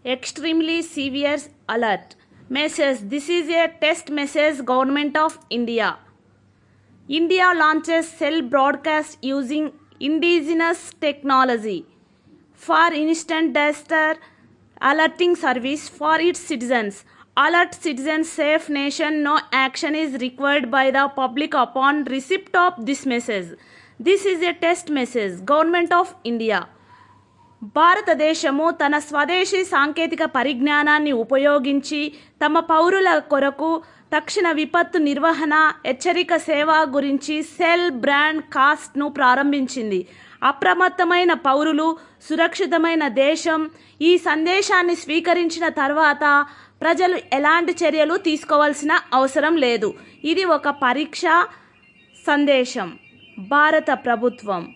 Extremely severe alert. Message. This is a test message. Government of India. India launches cell broadcast using indigenous technology for instant disaster alerting service for its citizens. Alert citizens, safe nation, no action is required by the public upon receipt of this message. This is a test message. Government of India. భారతదేశము తన స్వదేశీ సాంకేతిక పరిజ్ఞానాన్ని ఉపయోగించి తమ పౌరుల కొరకు తక్షణ విపత్తు నిర్వహణ హెచ్చరిక సేవ గురించి సెల్ బ్రాండ్ కాస్ట్ను ప్రారంభించింది. అప్రమత్తమైన పౌరులు, సురక్షితమైన దేశం. ఈ సందేశాన్ని స్వీకరించిన తర్వాత ప్రజలు ఎలాంటి చర్యలు తీసుకోవాల్సిన అవసరం లేదు. ఇది ఒక పరీక్ష సందేశం. భారత ప్రభుత్వం